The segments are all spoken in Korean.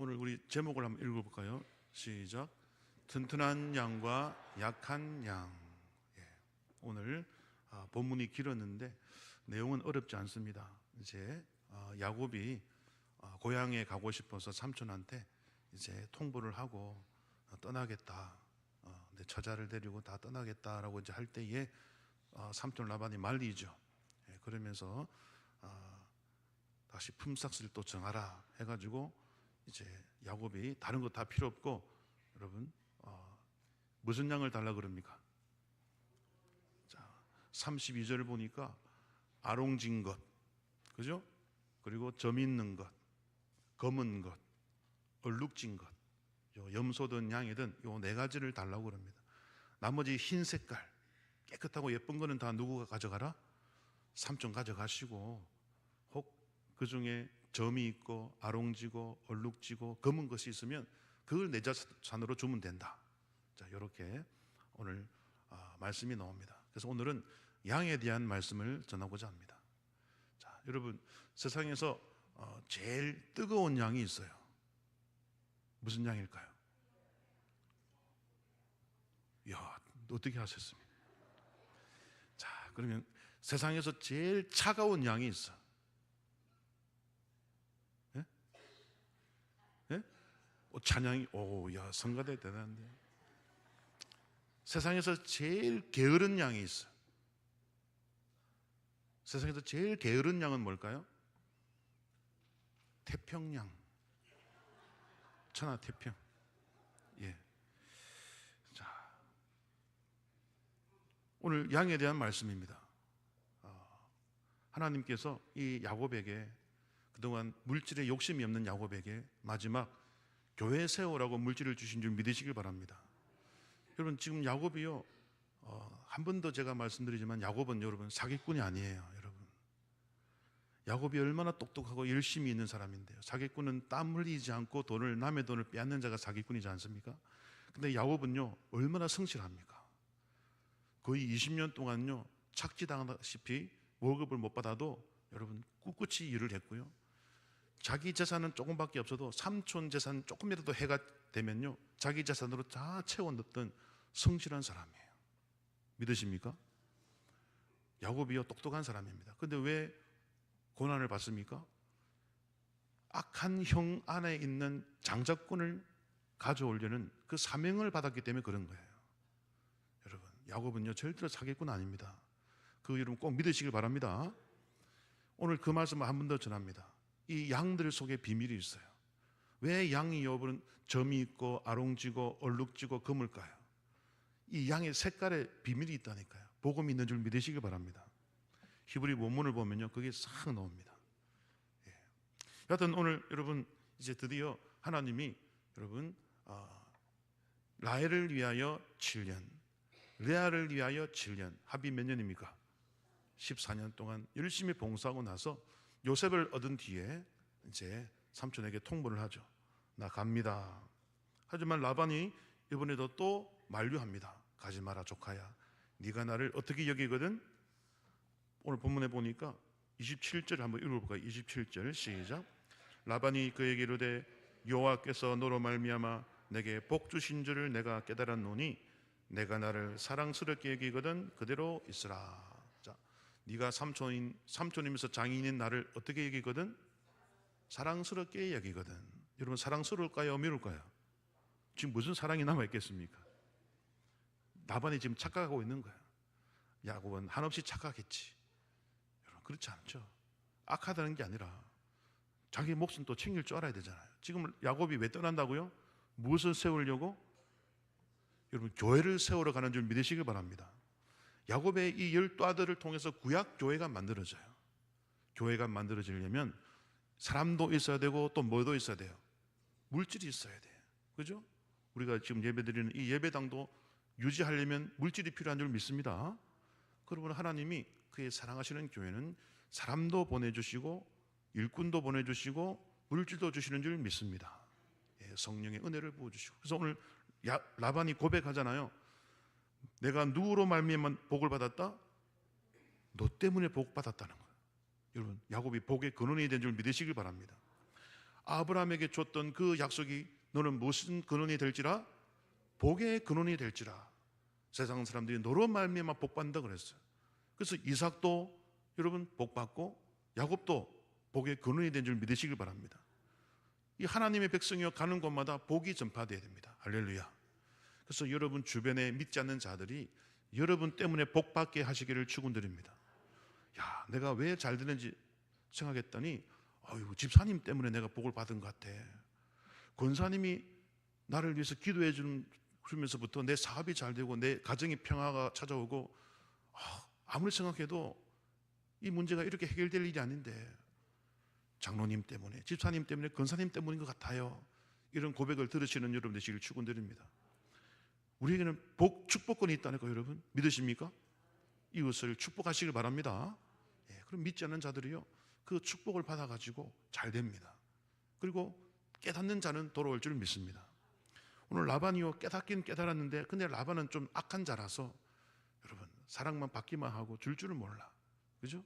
오늘 우리 제목을 한번 읽어볼까요? 시작. 튼튼한 양과 약한 양. 오늘 본문이 길었는데 내용은 어렵지 않습니다. 이제 야곱이 고향에 가고 싶어서 삼촌한테 이제 통보를 하고 떠나겠다. 내 처자를 데리고 다 떠나겠다라고 이제 할 때에 삼촌 라반이 말리죠. 그러면서 다시 품삯을 또 정하라 해가지고 이제 야곱이 다른 거 다 필요 없고 여러분 무슨 양을 달라 그럽니까? 자, 32절 보니까 아롱진 것, 그죠? 그리고 점 있는 것, 검은 것, 얼룩진 것, 염소든 양이든 요 네 가지를 달라고 그럽니다. 나머지 흰 색깔 깨끗하고 예쁜 거는 다 누구가 가져가라? 삼촌 가져가시고, 혹 그 중에 점이 있고 아롱지고 얼룩지고 검은 것이 있으면 그걸 내 자산으로 주면 된다. 자, 이렇게 오늘 말씀이 나옵니다. 그래서 오늘은 양에 대한 말씀을 전하고자 합니다. 자, 여러분, 세상에서 제일 뜨거운 양이 있어요. 무슨 양일까요? 이야, 어떻게 하셨습니까? 자, 그러면 세상에서 제일 차가운 양이 있어. 예? 예? 찬양이, 야, 성가대 대단한데. 세상에서 제일 게으른 양이 있어. 세상에서 제일 게으른 양은 뭘까요? 태평양. 천하태평. 예. 자, 오늘 양에 대한 말씀입니다. 하나님께서 이 야곱에게, 그동안 물질에 욕심이 없는 야곱에게 마지막 교회 세우라고 물질을 주신 줄 믿으시길 바랍니다. 여러분, 지금 야곱이요, 한 번 더 제가 말씀드리지만 야곱은 여러분 사기꾼이 아니에요. 여러분, 야곱이 얼마나 똑똑하고 열심히 있는 사람인데요. 사기꾼은 땀 흘리지 않고 남의 돈을 빼앗는 자가 사기꾼이지 않습니까? 근데 야곱은요 얼마나 성실합니까? 거의 20년 동안요 착취당하다시피 월급을 못 받아도 여러분 꿋꿋이 일을 했고요, 자기 재산은 조금밖에 없어도 삼촌 재산 조금이라도 해가 되면요 자기 재산으로 다 채워 넣던 성실한 사람이에요. 믿으십니까? 야곱이요 똑똑한 사람입니다. 근데 왜 고난을 받습니까? 악한 형 안에 있는 장자권을 가져오려는 그 사명을 받았기 때문에 그런 거예요. 여러분, 야곱은요 절대로 사기꾼 아닙니다. 그 여러분 꼭 믿으시길 바랍니다. 오늘 그 말씀을 한 번 더 전합니다. 이 양들 속에 비밀이 있어요. 왜 양이 여러분 점이 있고 아롱지고 얼룩지고 검을까요? 이 양의 색깔에 비밀이 있다니까요. 복음이 있는 줄 믿으시길 바랍니다. 히브리 원문을 보면요 그게 싹 나옵니다. 여하튼 오늘 여러분 이제 드디어 하나님이 여러분 라헬을 위하여 7년, 레아를 위하여 7년, 합이 몇 년입니까? 14년 동안 열심히 봉사하고 나서 요셉을 얻은 뒤에 이제 삼촌에게 통보를 하죠. 나 갑니다. 하지만 라반이 이번에도 또 만류합니다. 가지 마라 조카야, 네가 나를 어떻게 여기거든? 오늘 본문에 보니까 27절 한번 읽어볼까요? 27절 시작. 라반이 그에게 이르되 여호와께서 너로 말미암아 내게 복 주신 줄을 내가 깨달았노니 내가 나를 사랑스럽게 여기거든 그대로 있으라. 자, 네가 삼촌이면서 장인인 나를 어떻게 여기거든? 사랑스럽게 여기거든. 여러분, 사랑스러울까요? 미울까요? 지금 무슨 사랑이 남아있겠습니까? 라반이 지금 착각하고 있는 거예요. 야곱은 한없이 착각했지. 여러분, 그렇지 않죠. 악하다는 게 아니라 자기 몫은 또 챙길 줄 알아야 되잖아요. 지금 야곱이 왜 떠난다고요? 무엇을 세우려고? 여러분, 교회를 세우러 가는 줄 믿으시길 바랍니다. 야곱의 이 12아들을 통해서 구약 교회가 만들어져요. 교회가 만들어지려면 사람도 있어야 되고 또 뭐도 있어야 돼요? 물질이 있어야 돼요. 그죠? 우리가 지금 예배드리는 이 예배당도 유지하려면 물질이 필요한 줄 믿습니다. 그러므로 하나님이 그의 사랑하시는 교회는 사람도 보내주시고 일꾼도 보내주시고 물질도 주시는 줄 믿습니다. 성령의 은혜를 부어주시고. 그래서 오늘 라반이 고백하잖아요. 내가 누구로 말미암아 복을 받았다? 너 때문에 복 받았다는 거예요. 여러분, 야곱이 복의 근원이 된 줄 믿으시길 바랍니다. 아브라함에게 줬던 그 약속이 너는 무슨 근원이 될지라? 복의 근원이 될지라. 세상 사람들이 너로 말미암아 복받는다 그랬어요. 그래서 이삭도 여러분 복받고 야곱도 복의 근원이 된 줄 믿으시길 바랍니다. 이 하나님의 백성이여 가는 곳마다 복이 전파되어야 됩니다. 할렐루야. 그래서 여러분 주변에 믿지 않는 자들이 여러분 때문에 복받게 하시기를 축원드립니다. 야, 내가 왜 잘 되는지 생각했더니 집사님 때문에 내가 복을 받은 것 같아. 권사님이 나를 위해서 기도해 주면서부터 내 사업이 잘 되고 내 가정의 평화가 찾아오고, 아무리 생각해도 이 문제가 이렇게 해결될 일이 아닌데 장로님 때문에, 집사님 때문에, 권사님 때문인 것 같아요. 이런 고백을 들으시는 여러분 되시길 축원드립니다. 우리에게는 축복권이 있다니까. 여러분 믿으십니까? 이웃을 축복하시길 바랍니다. 그럼 믿지 않는 자들이요, 그 축복을 받아가지고 잘 됩니다. 그리고 깨닫는 자는 돌아올 줄 믿습니다. 오늘 라반이요, 깨닫긴 깨달았는데 근데 라반은 좀 악한 자라서 여러분 사랑만 받기만 하고 줄 줄을 몰라. 그죠?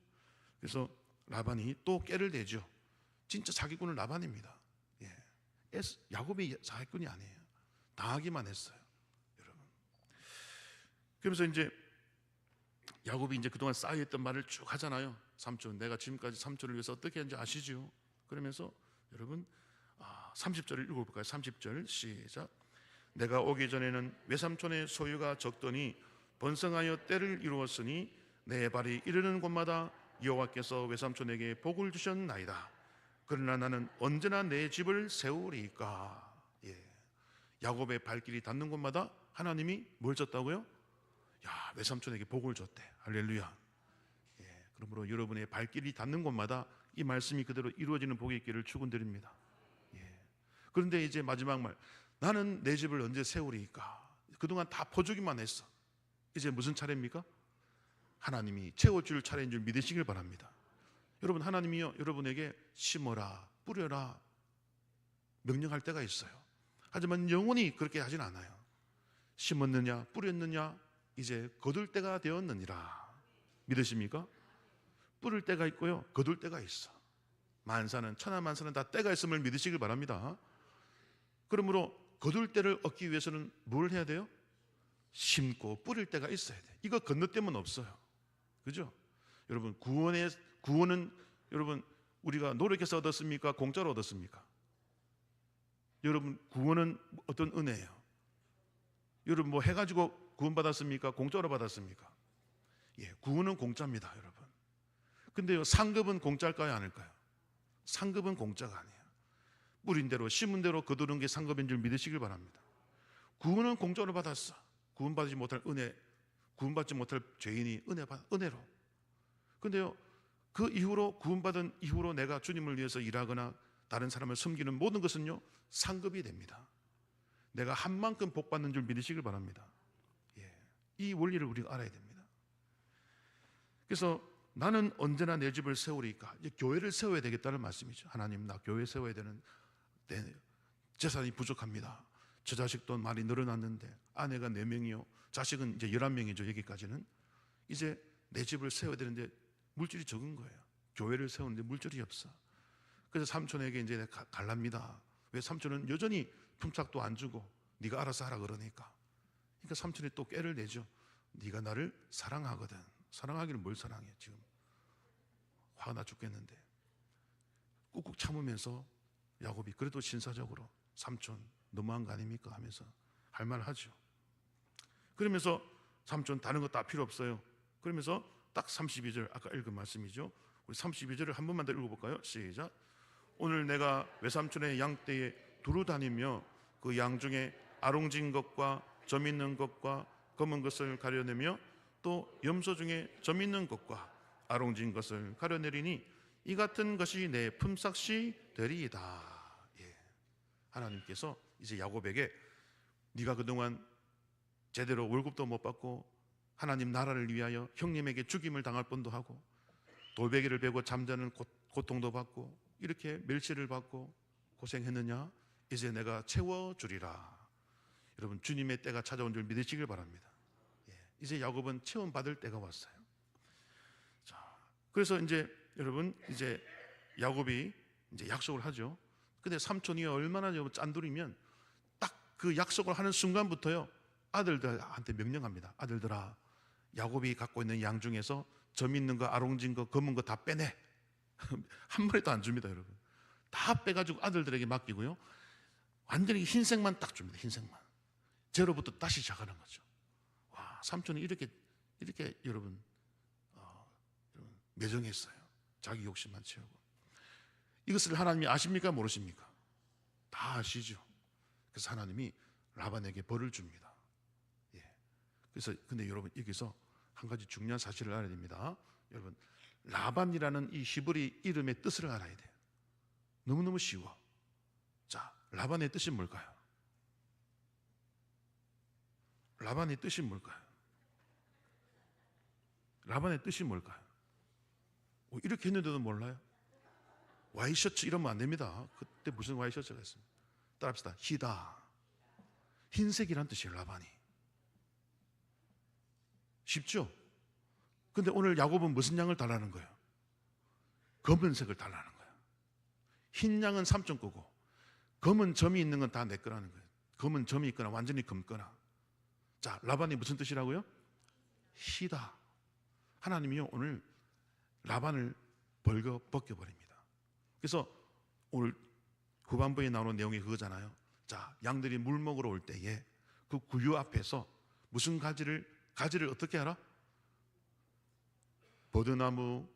그래서 라반이 또 깨를 대죠. 진짜 사기꾼은 라반입니다. 야곱이 사기꾼이 아니에요. 당하기만 했어요. 여러분. 그러면서 이제 야곱이 이제 그동안 쌓여있던 말을 쭉 하잖아요. 삼촌, 내가 지금까지 삼촌을 위해서 어떻게 했는지 아시죠? 그러면서 여러분 30절을 읽어볼까요? 30절 시작. 내가 오기 전에는 외삼촌의 소유가 적더니 번성하여 때를 이루었으니 내 발이 이르는 곳마다 여호와께서 외삼촌에게 복을 주셨나이다. 그러나 나는 언제나 내 집을 세우리까. 야곱의 발길이 닿는 곳마다 하나님이 뭘 줬다고요? 외삼촌에게 복을 줬대. 할렐루야. 그러므로 여러분의 발길이 닿는 곳마다 이 말씀이 그대로 이루어지는 복이 있기를 축원드립니다. 그런데 이제 마지막 말, 나는 내 집을 언제 세우리까. 그동안 다 퍼주기만 했어. 이제 무슨 차례입니까? 하나님이 채워줄 차례인 줄 믿으시길 바랍니다. 여러분, 하나님이요, 여러분에게 심어라, 뿌려라 명령할 때가 있어요. 하지만 영원히 그렇게 하진 않아요. 심었느냐 뿌렸느냐 이제 거둘 때가 되었느니라. 믿으십니까? 뿌릴 때가 있고요, 거둘 때가 있어. 만사는, 천하만사는 다 때가 있음을 믿으시길 바랍니다. 그러므로 거둘 때를 얻기 위해서는 뭘 해야 돼요? 심고 뿌릴 때가 있어야 돼. 이거 건너뛰면 없어요. 그죠? 여러분, 구원은 여러분 우리가 노력해서 얻었습니까? 공짜로 얻었습니까? 여러분, 구원은 어떤 은혜예요? 여러분 뭐 해가지고 구원받았습니까? 공짜로 받았습니까? 구원은 공짜입니다, 여러분. 근데요, 상급은 공짜일까요, 아닐까요? 상급은 공짜가 아니에요. 뿌린 대로 심은 대로 거두는 게 상급인 줄 믿으시길 바랍니다. 구원은 공짜로 받았어. 구원받지 못할 은혜, 구원받지 못할 죄인이 은혜로. 근데요, 그 이후로, 구원받은 이후로 내가 주님을 위해서 일하거나 다른 사람을 섬기는 모든 것은요, 상급이 됩니다. 내가 한 만큼 복 받는 줄 믿으시길 바랍니다. 이 원리를 우리가 알아야 됩니다. 그래서 나는 언제나 내 집을 세우리까. 이제 교회를 세워야 되겠다는 말씀이죠. 하나님, 나 교회 세워야 되는, 내 재산이 부족합니다. 저 자식도 많이 늘어났는데 아내가 4명이요, 자식은 이제 11명이죠. 여기까지는 이제 내 집을 세워야 되는데 물질이 적은 거예요. 교회를 세우는데 물질이 없어. 그래서 삼촌에게 이제 갈랍니다. 왜? 삼촌은 여전히 품삯도 안 주고 네가 알아서 하라 그러니까. 그러니까 삼촌이 또 깨를 내죠. 네가 나를 사랑하거든. 사랑하기는 뭘 사랑해? 지금 화가 나 죽겠는데. 꾹꾹 참으면서 야곱이 그래도 신사적으로 삼촌 너무한 거 아닙니까? 하면서 할 말 하죠. 그러면서 삼촌 다른 거 다 필요 없어요. 그러면서 딱 32절, 아까 읽은 말씀이죠. 우리 32절을 한 번만 더 읽어볼까요? 시작. 오늘 내가 외삼촌의 양떼에 두루 다니며 그 양 중에 아롱진 것과 점 있는 것과 검은 것을 가려내며 또 염소 중에 점 있는 것과 아롱진 것을 가려내리니 이 같은 것이 내 품삯이 되리이다. 하나님께서 이제 야곱에게 네가 그동안 제대로 월급도 못 받고 하나님 나라를 위하여 형님에게 죽임을 당할 뻔도 하고 돌베개를 베고 잠자는 고통도 받고 이렇게 멸시를 받고 고생했느냐? 이제 내가 채워주리라. 여러분, 주님의 때가 찾아온 줄 믿으시길 바랍니다. 이제 야곱은 체험받을 때가 왔어요. 자, 그래서 이제 여러분, 이제 야곱이 이제 약속을 하죠. 근데 삼촌이 얼마나 짠돌이면 딱 그 약속을 하는 순간부터요, 아들들한테 명령합니다. 아들들아, 야곱이 갖고 있는 양 중에서 점 있는 거, 아롱진 거, 검은 거 다 빼내. 한 마리도 안 줍니다, 여러분. 다 빼가지고 아들들에게 맡기고요, 완전히 흰색만 딱 줍니다. 흰색만. 제로부터 다시 시작하는 거죠. 와, 삼촌이 이렇게 여러분, 매정했어요. 자기 욕심만 채우고. 이것을 하나님이 아십니까, 모르십니까? 다 아시죠. 그래서 하나님이 라반에게 벌을 줍니다. 예. 그래서 근데 여러분, 여기서 한 가지 중요한 사실을 알아야 됩니다. 여러분, 라반이라는 이 히브리 이름의 뜻을 알아야 돼요. 너무너무 쉬워. 자, 라반의 뜻이 뭘까요? 라반의 뜻이 뭘까요? 라반의 뜻이 뭘까요? 이렇게 했는데도 몰라요? 와이셔츠 이러면 안 됩니다. 그때 무슨 와이셔츠가 있습니까? 따라합시다. 희다. 흰색이란 뜻이에요, 라반이. 쉽죠? 근데 오늘 야곱은 무슨 양을 달라는 거예요? 검은색을 달라는 거예요. 흰 양은 삼촌 거고, 검은 점이 있는 건 다 내 거라는 거예요. 검은 점이 있거나 완전히 검거나. 자, 라반이 무슨 뜻이라고요? 희다. 하나님이요, 오늘 라반을 벗겨버립니다. 그래서 오늘 후반부에 나오는 내용이 그거잖아요. 자, 양들이 물 먹으러 올 때에 그 구유 앞에서 무슨 가지를 어떻게 알아? 버드나무,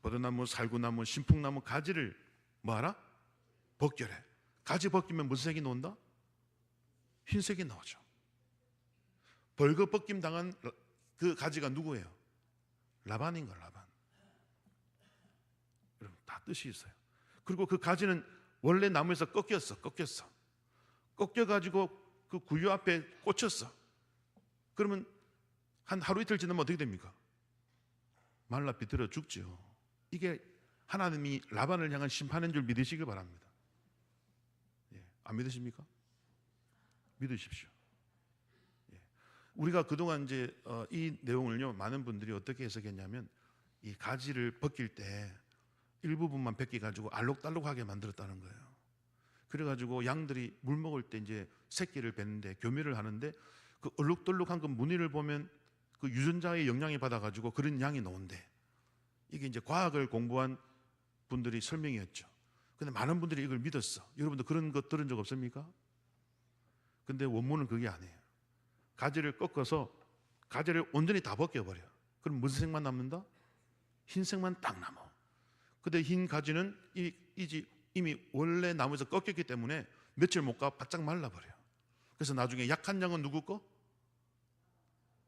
버드나무, 살구나무, 신풍나무 가지를 뭐 알아? 벗겨래. 가지 벗기면 무슨 색이 나온다? 흰색이 나오죠. 벌거 벗김 당한 그 가지가 누구예요? 라반인 거야, 라반. 여러분, 다 뜻이 있어요. 그리고 그 가지는 원래 나무에서 꺾였어. 꺾여가지고 그 구유 앞에 꽂혔어. 그러면 한 하루 이틀 지나면 어떻게 됩니까? 말라 비틀어 죽죠. 이게 하나님이 라반을 향한 심판인 줄 믿으시길 바랍니다. 예, 안 믿으십니까? 믿으십시오. 예. 우리가 그동안 이제 이 내용을요, 많은 분들이 어떻게 해석했냐면, 이 가지를 벗길 때 일부분만 벗겨가지고 알록달록하게 만들었다는 거예요. 그래가지고 양들이 물 먹을 때 이제 새끼를 뱉는데, 교미를 하는데, 그 얼룩덜룩한 그 무늬를 보면 그 유전자의 영향이 받아가지고 그런 양이 나온대. 이게 이제 과학을 공부한 분들이 설명이었죠. 근데 많은 분들이 이걸 믿었어. 여러분도 그런 거 들은 적 없습니까? 근데 원문은 그게 아니에요. 가지를 꺾어서 가지를 온전히 다 벗겨버려. 그럼 무슨 색만 남는다? 흰색만 딱 남아. 근데 흰 가지는 이미 원래 나무에서 꺾였기 때문에 며칠 못 가 바짝 말라버려. 그래서 나중에 약한 양은 누구 거?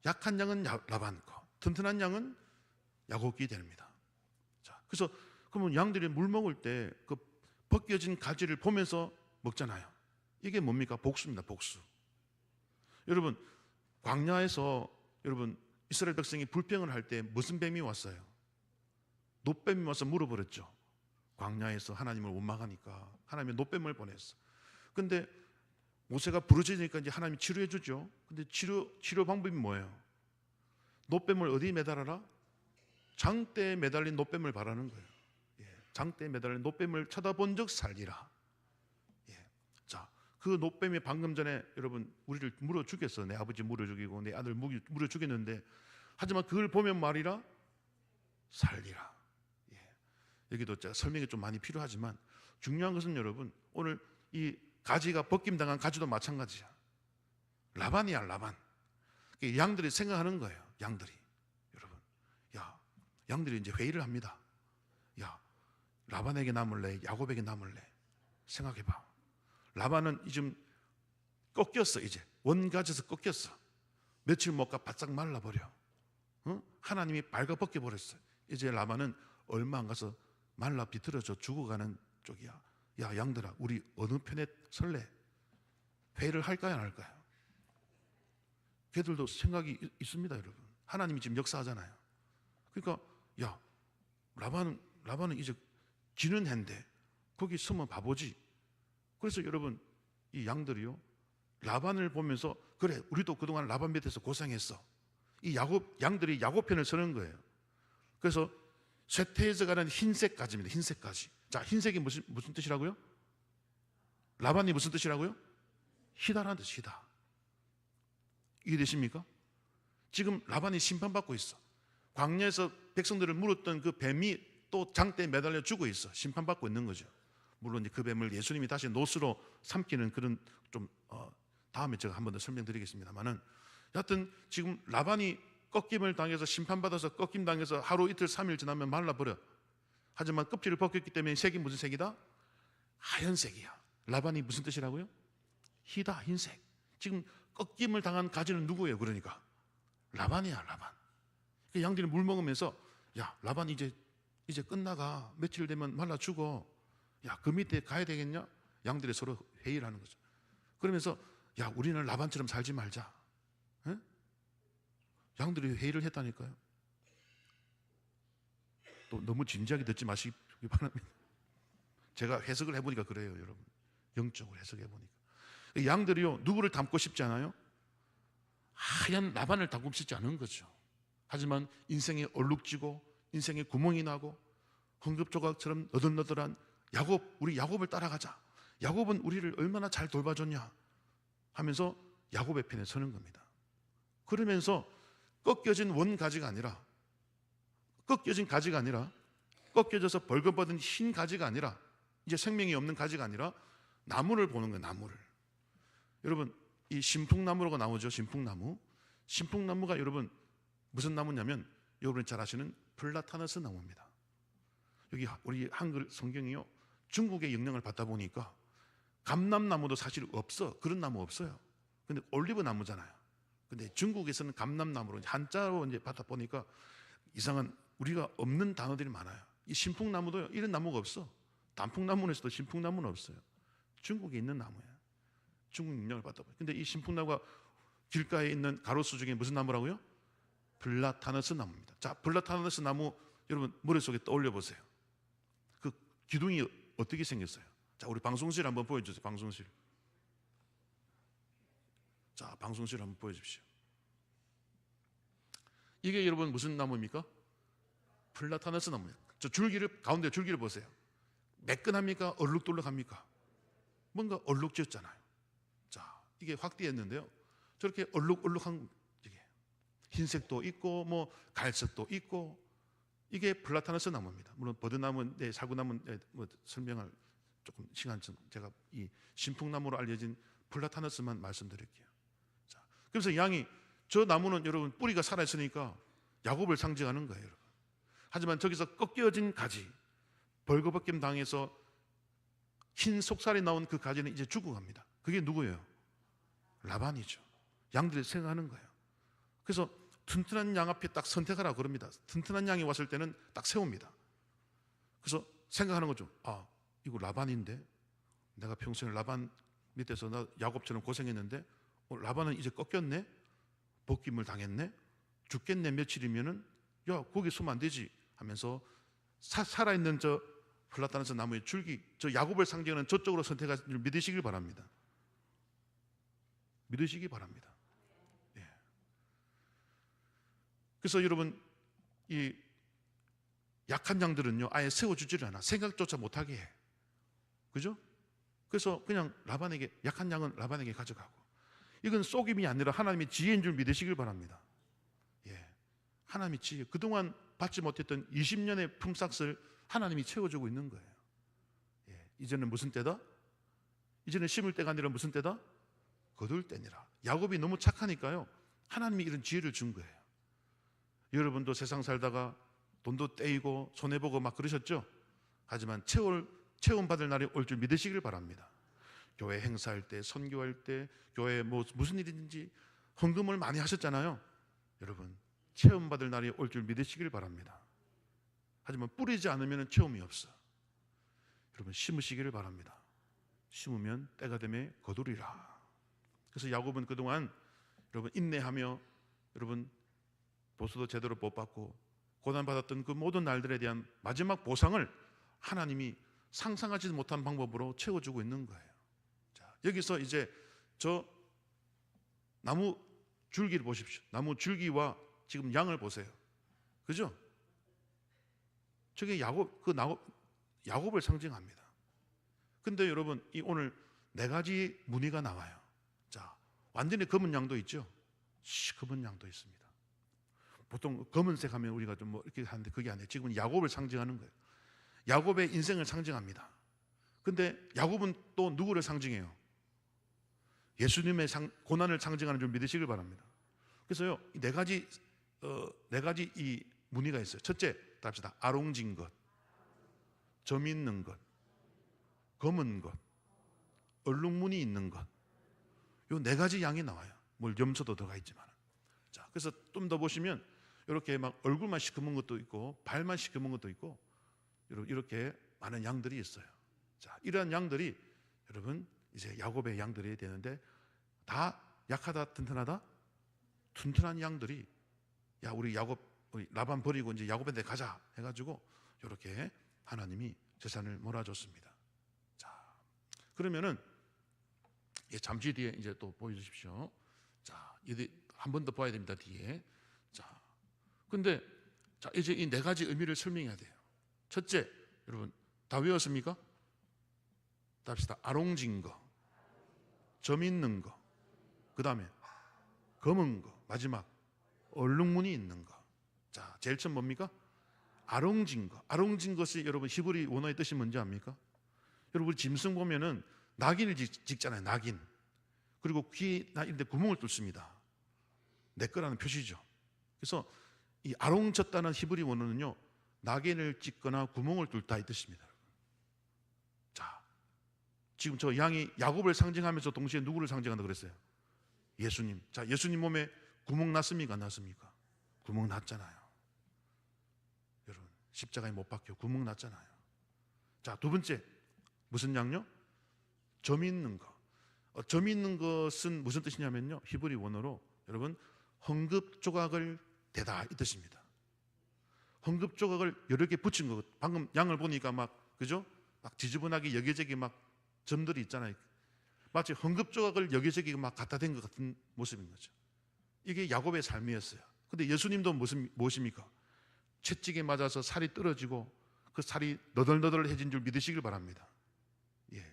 약한 양은 라반 거, 튼튼한 양은 야곱이 됩니다. 자, 그래서 그러면 양들이 물 먹을 때 그 벗겨진 가지를 보면서 먹잖아요. 이게 뭡니까? 복수입니다. 복수. 여러분, 광야에서 여러분 이스라엘 백성이 불평을 할 때 무슨 뱀이 왔어요? 노뱀이 와서 물어버렸죠. 광야에서 하나님을 원망하니까 하나님이 노뱀을 보냈어. 근데 모세가 부르짖으니까 이제 하나님이 치료해 주죠. 근데 치료 방법이 뭐예요? 노뱀을 어디에 매달아라? 장대에 매달린 노뱀을 바라는 거예요. 예, 장대에 매달린 노뱀을 쳐다본 적 살리라. 예, 자, 그 노뱀이 방금 전에 여러분 우리를 물어 죽였어. 내 아버지 물어 죽이고 내 아들 물어 죽였는데, 하지만 그걸 보면 말이라 살리라. 예, 여기도 제가 설명이 좀 많이 필요하지만 중요한 것은 여러분, 오늘 이 가지가 벗김당한 가지도 마찬가지야. 라반이야, 라반. 양들이 생각하는 거예요. 양들이, 여러분, 야, 양들이 이제 회의를 합니다. 야, 라반에게 남을래, 야곱에게 남을래? 생각해봐. 라반은 지금 꺾였어. 이제 원가지에서 꺾였어. 며칠 못 가 바짝 말라버려. 하나님이 발가 벗겨버렸어. 이제 라반은 얼마 안 가서 말라 비틀어져 죽어가는 쪽이야. 야, 양들아, 우리 어느 편에 설래? 회의를 할까요, 안 할까요? 걔들도 생각이 있습니다, 여러분. 하나님이 지금 역사하잖아요. 그러니까 야, 라반은 이제 지는 해인데 거기 서면 바보지. 그래서 여러분, 이 양들이요, 라반을 보면서 그래, 우리도 그동안 라반 밑에서 고생했어. 이 양들이 야곱 편을 서는 거예요. 그래서 쇠퇴에서 가는 흰색 가지입니다. 흰색 가지. 자, 흰색이 무슨 뜻이라고요? 라반이 무슨 뜻이라고요? 희다라는 뜻, 희다. 이해되십니까? 지금 라반이 심판받고 있어. 광야에서 백성들을 물었던 그 뱀이 또 장대에 매달려 죽어 있어. 심판받고 있는 거죠. 물론 그 뱀을 예수님이 다시 노스로 삼키는 그런 좀 다음에 제가 한 번 더 설명드리겠습니다만은, 여하튼 지금 라반이 꺾임을 당해서 심판받아서 꺾임 당해서 하루 이틀 3일 지나면 말라버려. 하지만 껍질을 벗겼기 때문에 색이 무슨 색이다? 하얀색이야. 라반이 무슨 뜻이라고요? 희다, 흰색. 지금 꺾임을 당한 가지는 누구예요? 그러니까 라반이야, 라반. 양들이 물 먹으면서, 야, 라반 이제 끝나가. 며칠 되면 말라 죽어. 야, 그 밑에 가야 되겠냐? 양들이 서로 회의를 하는 거죠. 그러면서, 야, 우리는 라반처럼 살지 말자. 에? 양들이 회의를 했다니까요. 또 너무 진지하게 듣지 마시기 바랍니다. 제가 해석을 해보니까 그래요, 여러분. 영적으로 해석해보니까 양들이요, 누구를 닮고 싶지 않아요? 하얀 라반을 닮고 싶지 않은 거죠. 하지만 인생에 얼룩지고 인생에 구멍이 나고 헝겊조각처럼 너덜너덜한 야곱, 우리 야곱을 따라가자. 야곱은 우리를 얼마나 잘 돌봐줬냐 하면서 야곱의 편에 서는 겁니다. 그러면서 꺾여진 가지가 아니라 꺾여져서 벌거벗은 흰 가지가 아니라, 이제 생명이 없는 가지가 아니라 나무를 보는 거예요. 나무를. 여러분, 이 신풍나무라고 나오죠. 신풍나무가 여러분 무슨 나무냐면, 여러분이 잘 아시는 플라타너스 나무입니다. 여기 우리 한글 성경이요, 중국의 영향을 받다 보니까 감람나무도 사실 없어. 그런 나무 없어요. 근데 올리브 나무잖아요. 근데 중국에서는 감람나무로 한자로 이제 받다 보니까 이상한, 우리가 없는 단어들이 많아요. 이 신풍나무도요, 이런 나무가 없어. 단풍나무에서도 신풍나무는 없어요. 중국에 있는 나무예요. 중국 영향을 받다 보니까. 근데 이 신풍나무가 길가에 있는 가로수 중에 무슨 나무라고요? 플라타너스 나무입니다. 자, 플라타너스 나무 여러분 머릿속에 떠올려 보세요. 그 기둥이 어떻게 생겼어요? 자, 우리 방송실 한번 보여주세요. 방송실. 자, 방송실 한번 보여주십시오. 이게 여러분 무슨 나무입니까? 플라타너스 나무입니다. 저 줄기를, 가운데 줄기를 보세요. 매끈합니까? 얼룩덜룩합니까? 뭔가 얼룩졌잖아요. 자, 이게 확대했는데요, 저렇게 얼룩얼룩한, 이게 흰색도 있고 뭐 갈색도 있고, 이게 플라타너스 나무입니다. 물론 버드나무, 살구나무 뭐 설명할 조금 시간 좀, 제가 이 신풍나무로 알려진 플라타너스만 말씀드릴게요. 자, 그래서 양이, 저 나무는 여러분 뿌리가 살아있으니까 야곱을 상징하는 거예요, 여러분. 하지만 저기서 꺾여진 가지, 벌거벗김 당해서 흰 속살이 나온 그 가지는 이제 죽어갑니다. 그게 누구예요? 라반이죠. 양들이 생각하는 거예요. 그래서 튼튼한 양 앞에 딱 선택하라 그럽니다. 튼튼한 양이 왔을 때는 딱 세웁니다. 그래서 생각하는 거죠. 아, 이거 라반인데, 내가 평소에 라반 밑에서 나 야곱처럼 고생했는데 라반은 이제 꺾였네, 벗김을 당했네, 죽겠네, 며칠이면은, 야, 거기 서면 안 되지 하면서 살아있는 저 플라타너스 나무의 줄기, 저 야곱을 상징하는 저쪽으로 선택하신 줄 믿으시길 바랍니다. 믿으시기 바랍니다. 예. 그래서 여러분, 이 약한 양들은요, 아예 세워주지를 않아. 생각조차 못하게 해. 그죠? 그래서 그냥 라반에게, 약한 양은 라반에게 가져가고. 이건 속임이 아니라 하나님의 지혜인 줄 믿으시길 바랍니다. 예. 하나님의 지혜. 그동안 받지 못했던 20년의 품삯을 하나님이 채워주고 있는 거예요. 예. 이제는 무슨 때다? 이제는 심을 때가 아니라 무슨 때다? 거둘 때니라. 야곱이 너무 착하니까요, 하나님이 이런 지혜를 준 거예요. 여러분도 세상 살다가 돈도 떼이고 손해보고 막 그러셨죠? 하지만 체험 받을 날이 올 줄 믿으시길 바랍니다. 교회 행사할 때, 선교할 때, 교회에 뭐 무슨 일이든지 헌금을 많이 하셨잖아요. 여러분, 체험 받을 날이 올 줄 믿으시길 바랍니다. 하지만 뿌리지 않으면 체험이 없어. 여러분, 심으시기를 바랍니다. 심으면 때가 되면 거두리라. 그래서 야곱은 그동안 여러분 인내하며, 여러분 보수도 제대로 못 받고 고난받았던 그 모든 날들에 대한 마지막 보상을 하나님이 상상하지 못한 방법으로 채워주고 있는 거예요. 자, 여기서 이제 저 나무 줄기를 보십시오. 나무 줄기와 지금 양을 보세요. 그죠? 저게 야곱, 야곱을 상징합니다. 근데 여러분, 이 오늘 네 가지 무늬가 나와요. 자, 완전히 검은 양도 있죠. 검은 양도 있습니다. 보통 검은색 하면 우리가 좀 뭐 이렇게 하는데 그게 아니에요. 지금은 야곱을 상징하는 거예요. 야곱의 인생을 상징합니다. 근데 야곱은 또 누구를 상징해요? 예수님의 고난을 상징하는 줄 믿으시길 바랍니다. 그래서요, 네 가지 이 무늬가 있어요. 첫째, 답시다. 아롱진 것, 점 있는 것, 검은 것, 얼룩무늬 있는 것. 요 네 가지 양이 나와요. 물 염소도 들어가 있지만. 자, 그래서 좀 더 보시면 이렇게 막 얼굴만 시커먼 것도 있고 발만 시커먼 것도 있고 이렇게 많은 양들이 있어요. 자, 이러한 양들이 여러분 이제 야곱의 양들이 되는데 다 약하다 튼튼하다? 튼튼한 양들이 야 우리 라반 버리고 이제 야곱한테 가자 해가지고 이렇게 하나님이 재산을 몰아줬습니다. 자, 그러면은 잠시 뒤에 이제 또 보여주십시오. 자, 한 번 더 봐야 됩니다. 뒤에. 자, 근데 자 이제 이 네 가지 의미를 설명해야 돼요. 첫째, 여러분 다 외웠습니까? 답시다. 아롱진 거, 점 있는 거, 그 다음에 검은 거, 마지막 얼룩무늬 있는 거. 자, 제일 처음 뭡니까? 아롱진 거. 아롱진 것이 여러분 히브리 원어의 뜻이 뭔지 압니까? 여러분 우리 짐승 보면은 낙인을 찍잖아요. 낙인. 그리고 귀나 이런 데 구멍을 뚫습니다. 내 거라는 표시죠. 그래서 이 아롱쳤다는 히브리 원어는요, 낙인을 찍거나 구멍을 뚫다 이 뜻입니다. 자, 지금 저 양이 야곱을 상징하면서 동시에 누구를 상징한다 그랬어요? 예수님. 자, 예수님 몸에 구멍 났습니까? 안 났습니까? 구멍 났잖아요. 여러분 십자가에 못 박혀 구멍 났잖아요. 자, 두 번째 무슨 양요? 점 있는 거. 점 있는 것은 무슨 뜻이냐면요, 히브리 원어로 여러분 헝겊 조각을 대다 이 뜻입니다. 헝겊 조각을 여러 개 붙인 거. 방금 양을 보니까 막 그죠? 막 지저분하게 여기저기 막 점들이 있잖아요. 마치 헝겊 조각을 여기저기 막 갖다 댄 것 같은 모습인 거죠. 이게 야곱의 삶이었어요. 근데 예수님도 무엇입니까? 채찍에 맞아서 살이 떨어지고 그 살이 너덜너덜해진 줄 믿으시길 바랍니다. 예.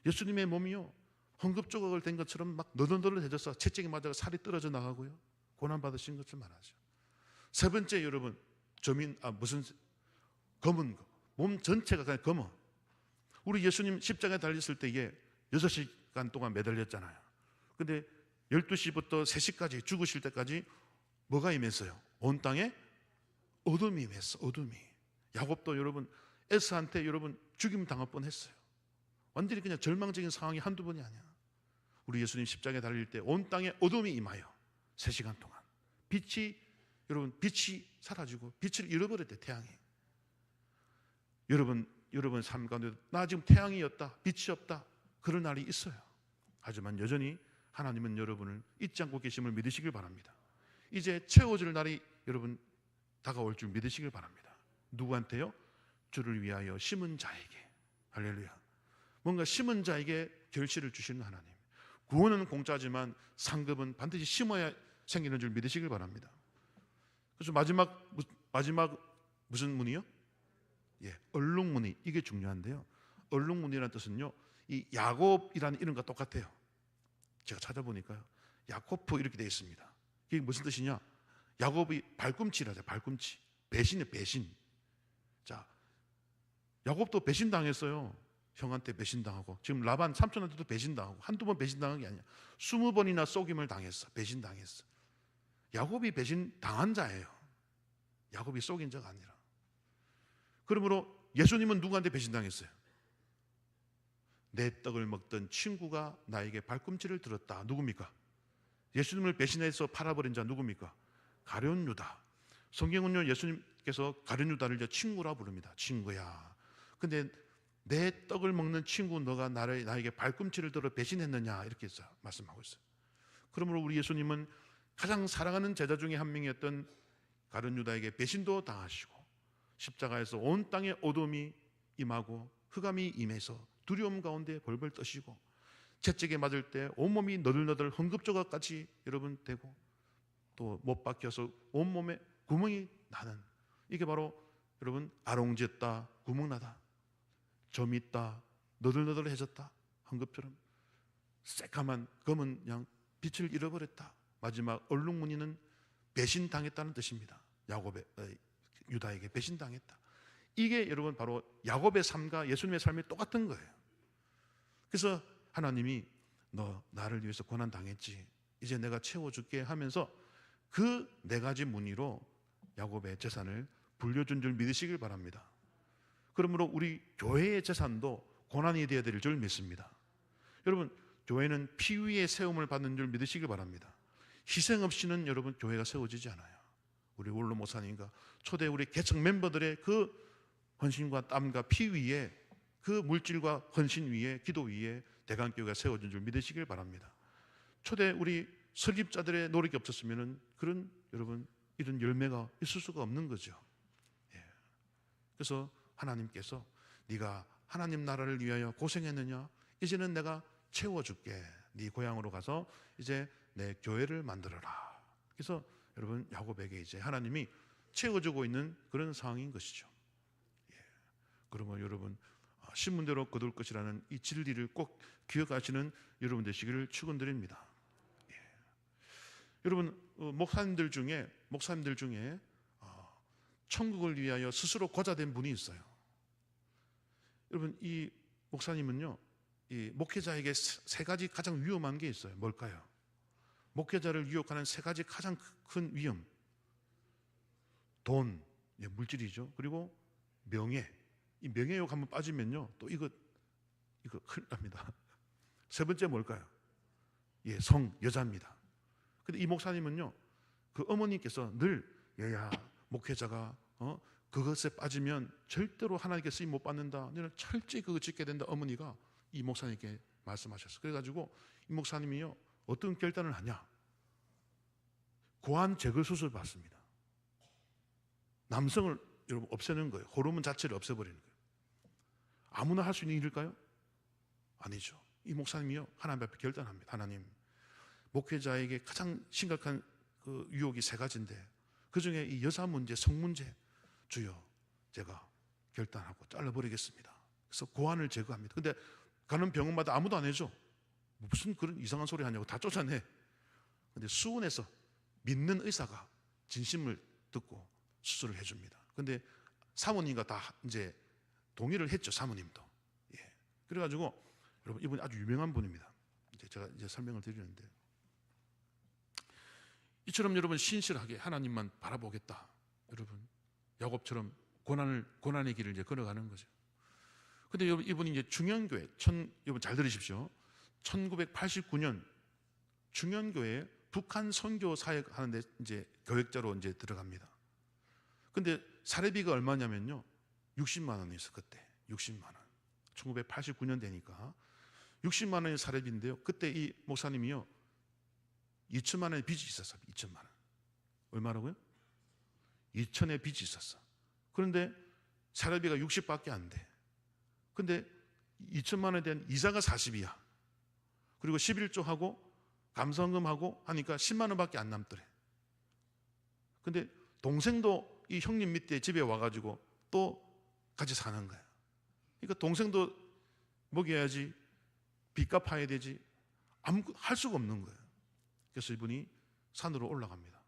예수님의 몸이요, 헝겊 조각을 댄 것처럼 막 너덜너덜해져서 채찍에 맞아서 살이 떨어져 나가고요, 고난 받으신 것을 말하죠. 세 번째, 여러분 무슨 검은 거. 몸 전체가 그냥 검어. 우리 예수님 십자가에 달렸을 때 이게 6시간 동안 매달렸잖아요. 근데 12시부터 3시까지 죽으실 때까지 뭐가 임했어요? 온 땅에 어둠이 임했어. 어둠이. 야곱도 여러분 에스한테 여러분 죽임 당할 뻔했어요. 완전히 그냥 절망적인 상황이 한두 번이 아니야. 우리 예수님 십자가에 달릴 때 온 땅에 어둠이 임하여 3시간 동안 빛이 사라지고 빛을 잃어버렸대. 태양이. 여러분 삶 가운데 나 지금 태양이었다, 빛이 없다, 그런 날이 있어요. 하지만 여전히 하나님은 여러분을 잊지 않고 계심을 믿으시길 바랍니다. 이제 채워줄 날이 여러분 다가올 줄 믿으시길 바랍니다. 누구한테요? 주를 위하여 심은 자에게. 할렐루야. 뭔가 심은 자에게 결실을 주시는 하나님. 구원은 공짜지만 상급은 반드시 심어야 생기는 줄 믿으시길 바랍니다. 그래서 마지막 무슨 무늬요? 예, 얼룩무늬. 이게 중요한데요, 얼룩무늬라는 뜻은요, 이 야곱이라는 이름과 똑같아요. 제가 찾아보니까요, 야코프 이렇게 되어 있습니다. 이게 무슨 뜻이냐? 야곱이 발꿈치라죠. 발꿈치. 배신이에요. 배신. 자, 야곱도 배신당했어요. 형한테 배신당하고, 지금 라반 삼촌한테도 배신당하고, 한두 번 배신당한 게 아니야. 20번이나 속임을 당했어. 배신당했어. 야곱이 배신당한 자예요. 야곱이 속인 자가 아니라. 그러므로 예수님은 누구한테 배신당했어요? 내 떡을 먹던 친구가 나에게 발꿈치를 들었다. 누굽니까? 예수님을 배신해서 팔아버린 자 누굽니까? 가룟 유다. 성경은요, 예수님께서 가룟 유다를 이제 친구라 부릅니다. 친구야. 근데 내 떡을 먹는 친구 너가 나에게 발꿈치를 들어 배신했느냐, 이렇게 말씀하고 있어요. 그러므로 우리 예수님은 가장 사랑하는 제자 중에 한 명이었던 가룟 유다에게 배신도 당하시고, 십자가에서 온 땅에 어둠이 임하고 흑암이 임해서 두려움 가운데 벌벌 떠시고, 채찍에 맞을 때 온몸이 너덜너덜 헝겊조각같이 여러분 되고, 또 못 박혀서 온몸에 구멍이 나는, 이게 바로 여러분 아롱졌다, 구멍나다, 점 있다, 너덜너덜해졌다 한 것처럼 새까만 검은 양 빛을 잃어버렸다. 마지막 얼룩무늬는 배신당했다는 뜻입니다. 유다에게 배신당했다. 이게 여러분 바로 야곱의 삶과 예수님의 삶이 똑같은 거예요. 그래서 하나님이 너 나를 위해서 고난 당했지, 이제 내가 채워줄게 하면서 그 네 가지 무늬로 야곱의 재산을 불려준 줄 믿으시길 바랍니다. 그러므로 우리 교회의 재산도 고난이 되어야 될 줄 믿습니다. 여러분, 교회는 피 위에 세움을 받는 줄 믿으시길 바랍니다. 희생 없이는 여러분 교회가 세워지지 않아요. 우리 원로 목사님과 초대 우리 개척 멤버들의 그 헌신과 땀과 피 위에, 그 물질과 헌신 위에, 기도 위에 대강교회가 세워진 줄 믿으시길 바랍니다. 초대 우리 설립자들의 노력이 없었으면 그런 여러분 이런 열매가 있을 수가 없는 거죠. 예. 그래서 하나님께서 네가 하나님 나라를 위하여 고생했느냐? 이제는 내가 채워줄게. 네 고향으로 가서 이제 내 교회를 만들어라. 그래서 여러분 야곱에게 이제 하나님이 채워주고 있는 그런 상황인 것이죠. 예. 그러면 여러분 신문대로 거둘 것이라는 이 진리를 꼭 기억하시는 여러분 되시기를 축원드립니다. 예. 여러분 목사님들 중에 천국을 위하여 스스로 고자된 분이 있어요. 여러분 이 목사님은요, 이 목회자에게 세 가지 가장 위험한 게 있어요. 뭘까요? 목회자를 유혹하는 세 가지 가장 큰 위험. 돈, 물질이죠. 그리고 명예. 이 명예욕 한번 빠지면요, 또 이거 큰일 납니다. 세 번째 뭘까요? 예, 여자입니다. 근데 이 목사님은요, 그 어머니께서 늘 얘야, 목회자가 그것에 빠지면 절대로 하나님께 쓰임 못 받는다. 너는 철저히 그거 지켜야 된다. 어머니가 이 목사님께 말씀하셨어요. 그래가지고 이 목사님이요, 어떤 결단을 하냐? 고환 제거 수술 받습니다. 남성을 여러분 없애는 거예요. 호르몬 자체를 없애버리는 거예요. 아무나 할 수 있는 일일까요? 아니죠. 이 목사님이요, 하나님 앞에 결단합니다. 하나님, 목회자에게 가장 심각한 그 유혹이 세 가지인데 그 중에 이 여자 문제, 성 문제, 주여 제가 결단하고 잘라버리겠습니다. 그래서 고환을 제거합니다. 근데 가는 병원마다 아무도 안 해줘. 무슨 그런 이상한 소리 하냐고 다 쫓아내. 근데 수원에서 믿는 의사가 진심을 듣고 수술을 해줍니다. 근데 사모님과 다 이제 동의를 했죠. 사모님도. 예. 그래가지고 여러분 이분이 아주 유명한 분입니다. 제가 이제 설명을 드리는데, 이처럼 여러분 신실하게 하나님만 바라보겠다. 여러분 야곱처럼 고난의 길을 이제 걸어가는 거죠. 근데 여러분 이분이 이제 중현교회, 여러분 잘 들으십시오. 1989년 중현교회 북한 선교 사역 하는데 이제 교역자로 이제 들어갑니다. 근데 사례비가 얼마냐면요, 60만 원이었어 그때. 60만 원. 1989년 되니까 60만 원의 사례비인데요. 그때 이 목사님이요, 2천만 원의 빚이 있었어요. 2천만 원. 얼마라고요? 2천의 빚이 있었어. 그런데 사례비가 60밖에 안 돼. 근데 2천만 원에 대한 이자가 40이야. 그리고 11조하고 감성금하고 하니까 10만 원밖에 안 남더래. 근데 동생도 이 형님 밑에 집에 와가지고 또 같이 사는 거야. 그러니까 동생도 먹여야지, 빚값 파야 되지, 아무것도 할 수가 없는 거예요. 그래서 이분이 산으로 올라갑니다.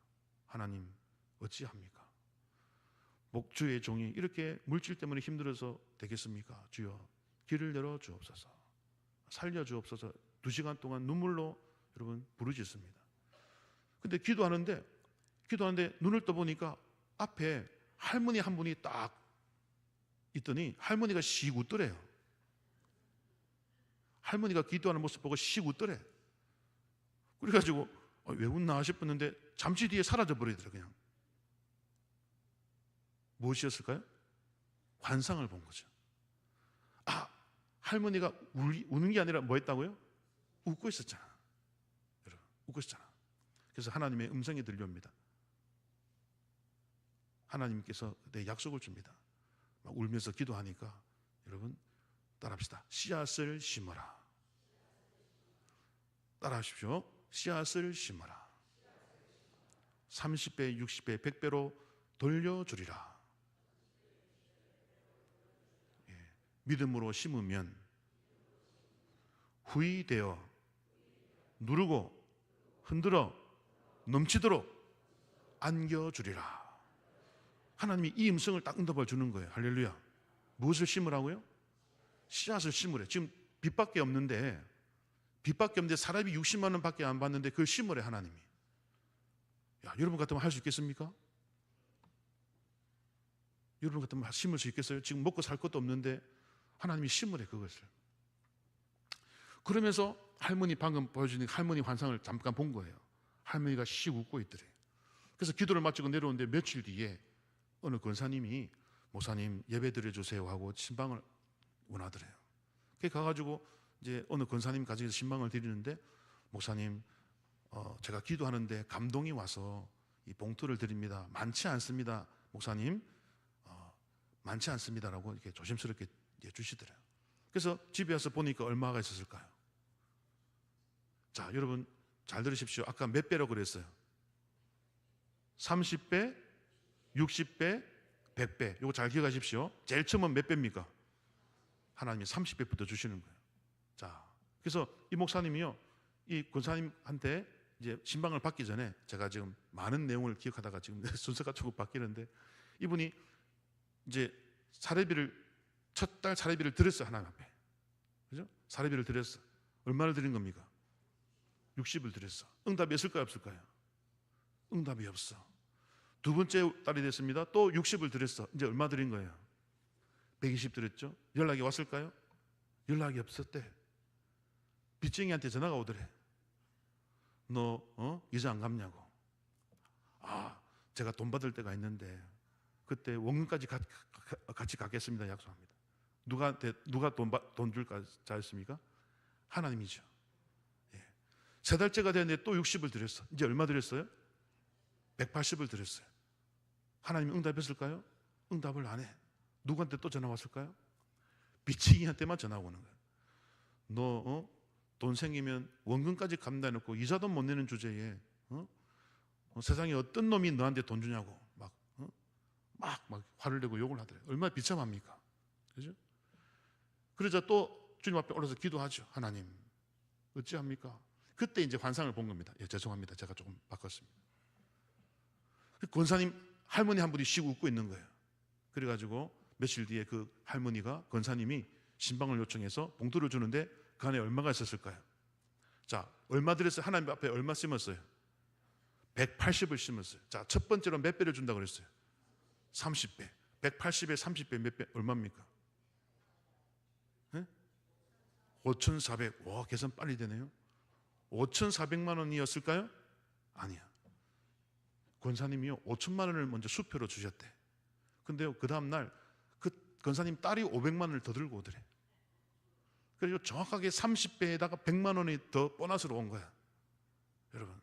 하나님 어찌합니까? 목주의 종이 이렇게 물질 때문에 힘들어서 되겠습니까? 주여 길을 열어 주옵소서, 살려 주옵소서. 2시간 동안 눈물로 여러분 부르짖습니다. 근데 기도하는데 눈을 떠보니까 앞에 할머니 한 분이 딱 있더니 할머니가 씩 웃더래요. 할머니가 기도하는 모습 보고 씩 웃더래. 그래가지고 왜 웃나 싶었는데 잠시 뒤에 사라져 버리더래. 그냥 무엇이었을까요? 환상을 본 거죠. 할머니가 우는 게 아니라 뭐 했다고요? 웃고 있었잖아. 여러분 웃고 있었잖아. 그래서 하나님의 음성이 들려옵니다. 하나님께서 내 약속을 줍니다. 막 울면서 기도하니까 여러분 따라합시다. 씨앗을 심어라. 따라하십시오. 씨앗을 심어라. 30배, 60배, 100배로 돌려주리라. 예. 믿음으로 심으면 후이되어 누르고 흔들어 넘치도록 안겨주리라. 하나님이 이 음성을 딱 응답을 주는 거예요. 할렐루야. 무엇을 심으라고요? 씨앗을 심으래. 지금 빚밖에 없는데 사람이 60만 원밖에 안 받는데 그걸 심으래 하나님이. 야, 여러분 같으면 할 수 있겠습니까? 여러분 같으면 심을 수 있겠어요? 지금 먹고 살 것도 없는데 하나님이 심으래 그것을. 그러면서 할머니 방금 보여주는 할머니 환상을 잠깐 본 거예요. 할머니가 씩 웃고 있더래. 그래서 기도를 마치고 내려오는데 며칠 뒤에 어느 권사님이 목사님 예배 드려주세요 하고 신방을 원하더래요. 그래 가가지고 이제 어느 권사님 가정에서 신방을 드리는데 목사님 제가 기도하는데 감동이 와서 이 봉투를 드립니다. 많지 않습니다. 목사님 많지 않습니다라고 이렇게 조심스럽게 주시더래요. 그래서 집에 와서 보니까 얼마가 있었을까요? 자, 여러분 잘 들으십시오. 아까 몇 배라고 그랬어요? 30배, 60배, 100배. 이거 잘 기억하십시오. 제일 처음은 몇 배입니까? 하나님이 30배부터 주시는 거예요. 자, 그래서 이 목사님이요, 이 권사님한테 이제 신방을 받기 전에 제가 지금 많은 내용을 기억하다가 지금 순서가 조금 바뀌는데 이분이 이제 첫 달 사례비를 드렸어요. 하나님 앞에. 그죠? 사례비를 드렸어. 얼마를 드린 겁니까? 60을 드렸어. 응답이 있을까요? 없을까요? 응답이 없어. 두 번째 달이 됐습니다. 또 60을 드렸어. 이제 얼마 드린 거예요? 120 드렸죠? 연락이 왔을까요? 연락이 없었대. 빚쟁이한테 전화가 오더래. 너 이자 안 갚냐고. 아, 제가 돈 받을 때가 있는데 그때 원금까지 같이 갚겠습니다. 약속합니다. 누가 돈 줄 자였습니까? 하나님이죠. 예. 세 달째가 되는데 또 60을 드렸어. 이제 얼마 드렸어요? 180을 드렸어요. 하나님이 응답했을까요? 응답을 안 해. 누구한테 또 전화 왔을까요? 빚쟁이한테만 전화 오는 거예요. 너 돈 생기면 원금까지 갚는다 해놓고 이자도 못 내는 주제에 세상에 어떤 놈이 너한테 돈 주냐고 막 화를 내고 욕을 하더래요. 얼마나 비참합니까? 그죠? 그러자 또 주님 앞에 올라서 기도하죠. 하나님 어찌합니까? 그때 이제 환상을 본 겁니다. 예, 죄송합니다. 제가 조금 바꿨습니다. 권사님 할머니 한 분이 쉬고 웃고 있는 거예요. 그래가지고 며칠 뒤에 그 할머니가 권사님이 신방을 요청해서 봉투를 주는데 그 안에 얼마가 있었을까요? 자, 얼마 드렸어요? 하나님 앞에 얼마 심었어요? 180을 심었어요. 자, 첫 번째로 몇 배를 준다고 그랬어요? 30배. 180에 30배 몇 배? 얼마입니까? 네? 5,400. 와, 계산 빨리 되네요. 5,400만 원이었을까요? 아니야. 권사님이요 5천만 원을 먼저 수표로 주셨대. 근데요 그 다음날 그 권사님 딸이 500만 원을 더 들고 오더래. 그리고 정확하게 30배에다가 100만 원이 더 보너스로 온 거야. 여러분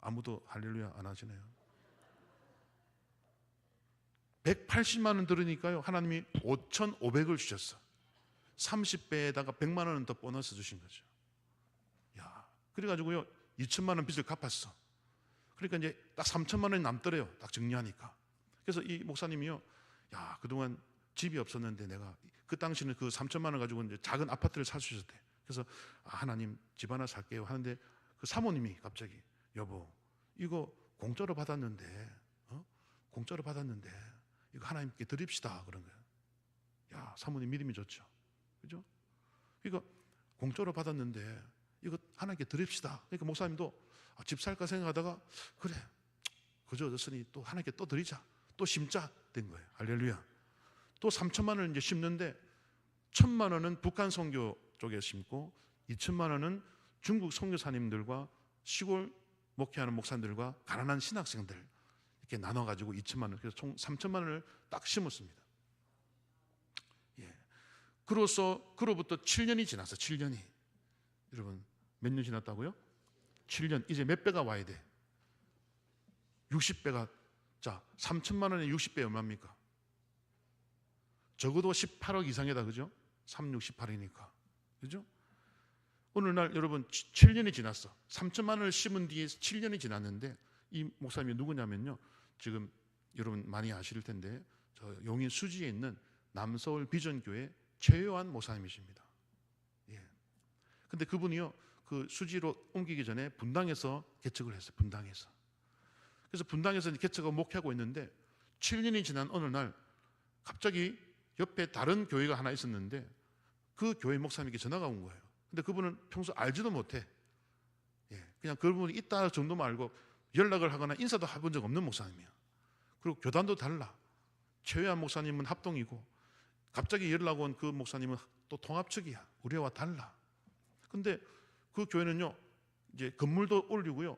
아무도 할렐루야 안 하시네요. 180만 원 들으니까요 하나님이 5,500을 주셨어. 30배에다가 100만 원은 더 보너스 주신 거죠. 야, 그래가지고요 2천만 원 빚을 갚았어. 그러니까 이제 딱 3천만 원이 남더래요. 딱 정리하니까. 그래서 이 목사님이요, 야, 그동안 집이 없었는데 내가 그 당시는 그 3천만 원 가지고 이제 작은 아파트를 살 수 있었대. 그래서 하나님 집 하나 살게요 하는데 그 사모님이 갑자기 여보 이거 공짜로 받았는데 공짜로 받았는데 이거 하나님께 드립시다 그런 거예요. 야, 사모님 믿음이 좋죠, 그죠? 이거 공짜로 받았는데 이거 하나님께 드립시다. 그러니까 목사님도 집 살까 생각하다가 그래 그저 얻었으니 또 하나님께 또 드리자, 또 심자 된 거예요. 할렐루야. 또 3천만 원을 이제 심는데 1,000만 원은 북한 선교 쪽에 심고 2천만 원은 중국 선교사님들과 시골 목회하는 목사님들과 가난한 신학생들 이렇게 나눠가지고 2천만 원, 그래서 총 3천만 원을 딱 심었습니다. 예. 그로부터 7년이 지났어. 7년이. 여러분 몇 년 지났다고요? 7년. 이제 몇 배가 와야 돼? 60배가. 자, 3천만 원에 60배 얼마입니까? 적어도 18억 이상이다. 그죠? 3, 6, 18이니까. 그죠? 오늘날 여러분 7년이 지났어. 3천만 원을 심은 뒤에 7년이 지났는데 이 목사님이 누구냐면요. 지금 여러분 많이 아실 텐데 저 용인 수지에 있는 남서울 비전교회 최요한 목사님이십니다. 예. 근데 그분이요, 그 수지로 옮기기 전에 분당에서 개척을 했어요. 분당에서. 그래서 분당에서 개척을 목회하고 있는데 7년이 지난 어느 날 갑자기 옆에 다른 교회가 하나 있었는데 그 교회 목사님에게 전화가 온 거예요. 근데 그분은 평소 알지도 못해. 예. 그냥 그분이 있다 정도만 알고 연락을 하거나 인사도 해본 적 없는 목사님이야. 그리고 교단도 달라. 최요한 목사님은 합동이고 갑자기 연락 온 그 목사님은 또 통합 측이야. 우리와 달라. 근데 그 교회는요, 이제 건물도 올리고요,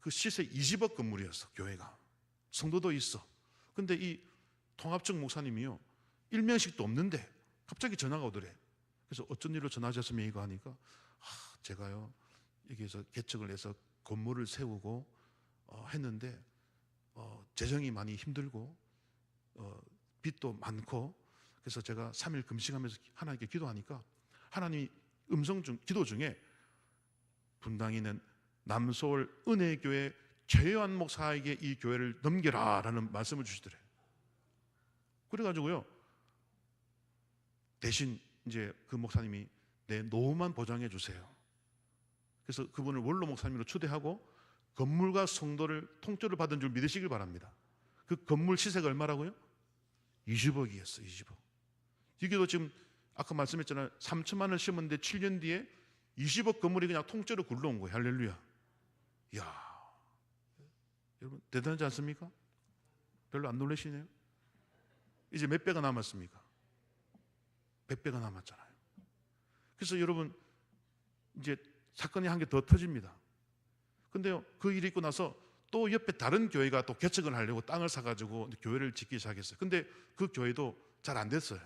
그 시세 20억 건물이었어. 교회가 성도도 있어. 근데 이 통합 측 목사님이요, 일면식도 없는데 갑자기 전화가 오더래. 그래서 어쩐 일로 전화하셨습니까 하니까 제가요 여기에서 개척을 해서 건물을 세우고 했는데 재정이 많이 힘들고 빚도 많고, 그래서 제가 3일 금식하면서 하나님께 기도하니까 하나님이 기도 중에 분당에 있는 남서울 은혜교회 최요한 목사에게 이 교회를 넘겨라 라는 말씀을 주시더래요. 그래가지고요, 대신 이제 그 목사님이 내 노후만 보장해 주세요. 그래서 그분을 원로 목사님으로 초대하고 건물과 성도를 통째로 받은 줄 믿으시길 바랍니다. 그 건물 시세가 얼마라고요? 20억이었어. 20억. 이게도 지금 아까 말씀했잖아요. 3천만 원을 심었는데 7년 뒤에 20억 건물이 그냥 통째로 굴러온 거예요. 할렐루야. 이야, 여러분 대단하지 않습니까? 별로 안 놀라시네요. 이제 몇 배가 남았습니까? 100배가 남았잖아요. 그래서 여러분 이제 사건이 한 개 더 터집니다. 근데요, 그 일이 있고 나서 또 옆에 다른 교회가 또 개척을 하려고 땅을 사가지고 교회를 짓기 시작했어요. 근데 그 교회도 잘 안 됐어요.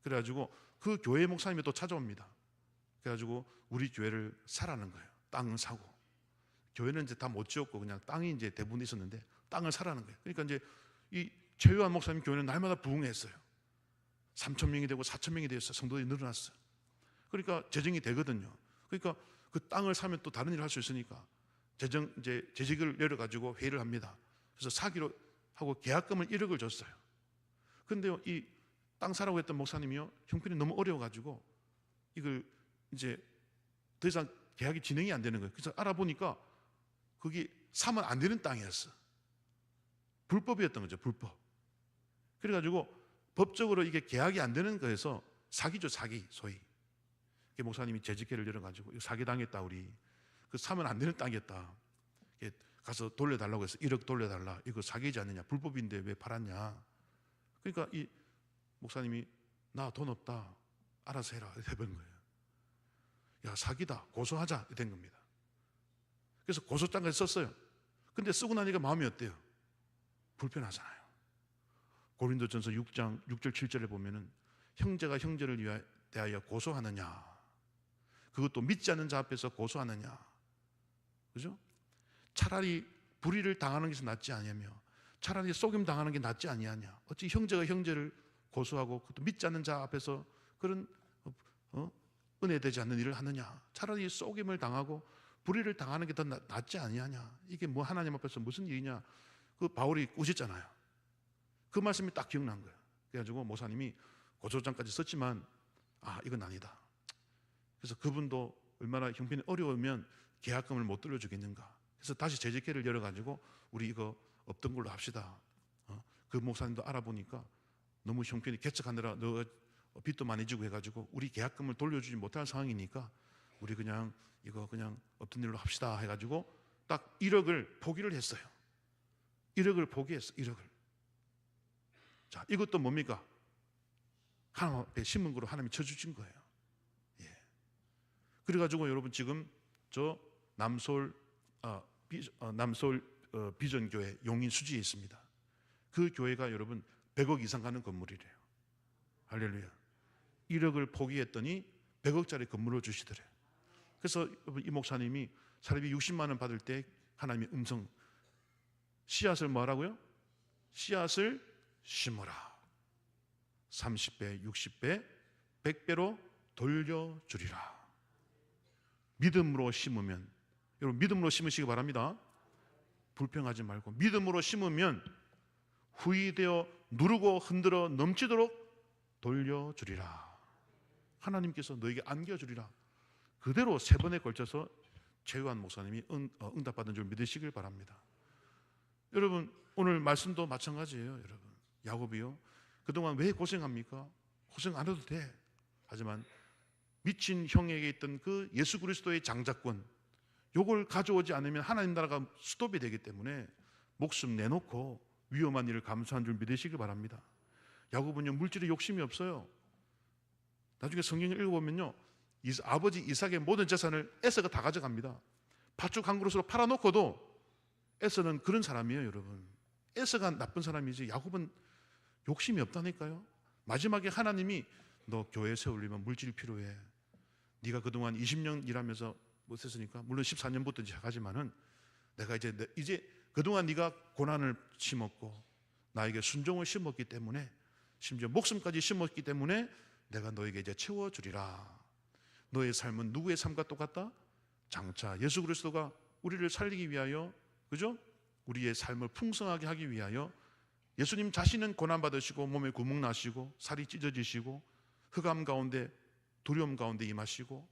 그래가지고 그 교회 목사님이 또 찾아옵니다. 그래가지고 우리 교회를 사라는 거예요. 땅을 사고. 교회는 이제 다 못 지었고 그냥 땅이 이제 대부분 있었는데 땅을 사라는 거예요. 그러니까 이제 이 최요한 목사님 교회는 날마다 부흥했어요. 3,000명이 되고 4,000명이 되었어요. 성도들이 늘어났어요. 그러니까 재정이 되거든요. 그러니까 그 땅을 사면 또 다른 일을 할 수 있으니까 이제 재직을 열어가지고 회의를 합니다. 그래서 사기로 하고 계약금을 1억을 줬어요. 근데요, 이 땅 사라고 했던 목사님이요, 형편이 너무 어려워가지고 이걸 이제 더 이상 계약이 진행이 안 되는 거예요. 그래서 알아보니까 거기 사면 안 되는 땅이었어. 불법이었던 거죠. 불법. 그래가지고 법적으로 이게 계약이 안 되는 거에서 사기죠. 사기. 소위 목사님이 재직회를 열어가지고 이거 사기 당했다. 우리 그 사면 안 되는 땅이었다. 가서 돌려달라고 해서 1억 돌려달라. 이거 사기지 않느냐. 불법인데 왜 팔았냐. 그러니까 이 목사님이 나 돈 없다. 알아서 해라. 해본 거예요. 야, 사기다. 고소하자. 된 겁니다. 그래서 고소장까지 썼어요. 근데 쓰고 나니까 마음이 어때요? 불편하잖아요. 고린도전서 6장 6절 7절에 보면은 형제가 형제를 대하여 고소하느냐, 그것도 믿지 않는 자 앞에서 고소하느냐, 그죠? 차라리 불의를 당하는 것이 낫지 아니하며 차라리 속임 당하는 게 낫지 아니하냐. 어찌 형제가 형제를 고소하고 그것도 믿지 않는 자 앞에서 그런 은혜되지 않는 일을 하느냐. 차라리 속임을 당하고 불의를 당하는 게 더 낫지 아니하냐. 이게 뭐 하나님 앞에서 무슨 일이냐. 그 바울이 꾸짖잖아요. 그 말씀이 딱 기억난 거예요. 그래가지고 목사님이 고소장까지 썼지만 이건 아니다. 그래서 그분도 얼마나 형편이 어려우면 계약금을 못 돌려주겠는가. 그래서 다시 재직회를 열어가지고 우리 이거 없던 걸로 합시다. 그 목사님도 알아보니까 너무 형편이 개척하느라 너 빚도 많이 지고 해가지고 우리 계약금을 돌려주지 못할 상황이니까 우리 그냥 이거 그냥 없던 일로 합시다 해가지고 딱 1억을 포기를 했어요. 1억을 포기했어. 1억을. 자, 이것도 뭡니까? 하나님 앞에 심은 거로 하나님이 쳐주신 거예요. 예. 그래가지고 여러분 지금 저 남서울 비전교회 용인 수지에 있습니다. 그 교회가 여러분 100억 이상 가는 건물이래요. 할렐루야. 1억을 포기했더니 100억짜리 건물을 주시더래요. 그래서 이 목사님이 사례비 60만 원 받을 때 하나님의 음성, 씨앗을 뭐라고요? 씨앗을 심어라. 30배, 60배, 100배로 돌려주리라. 믿음으로 심으면, 여러분 믿음으로 심으시기 바랍니다. 불평하지 말고 믿음으로 심으면 후이되어 누르고 흔들어 넘치도록 돌려주리라. 하나님께서 너에게 안겨주리라. 그대로 3번에 걸쳐서 최유한 목사님이 응답받은 줄 믿으시길 바랍니다. 여러분, 오늘 말씀도 마찬가지예요. 여러분, 야곱이요, 그동안 왜 고생합니까? 고생 안 해도 돼. 하지만 미친 형에게 있던 그 예수 그리스도의 장자권, 요걸 가져오지 않으면 하나님 나라가 스톱이 되기 때문에 목숨 내놓고 위험한 일을 감수한 줄 믿으시길 바랍니다. 야곱은요, 물질에 욕심이 없어요. 나중에 성경을 읽어보면요, 아버지 이삭의 모든 재산을 에서가 다 가져갑니다. 팥죽 한 그릇으로 팔아놓고도 에서는 그런 사람이에요. 여러분, 에서가 나쁜 사람이지 야곱은 욕심이 없다니까요. 마지막에 하나님이 너 교회 세우려면 물질 필요해. 네가 그동안 20년 일하면서 못했으니까, 물론 14년부터 시작하지만은 내가 이제 그동안 네가 고난을 심었고 나에게 순종을 심었기 때문에, 심지어 목숨까지 심었기 때문에 내가 너에게 이제 채워주리라. 너의 삶은 누구의 삶과 똑같다? 장차 예수 그리스도가 우리를 살리기 위하여, 그죠? 우리의 삶을 풍성하게 하기 위하여 예수님 자신은 고난받으시고 몸에 구멍 나시고 살이 찢어지시고 흑암 가운데 두려움 가운데 임하시고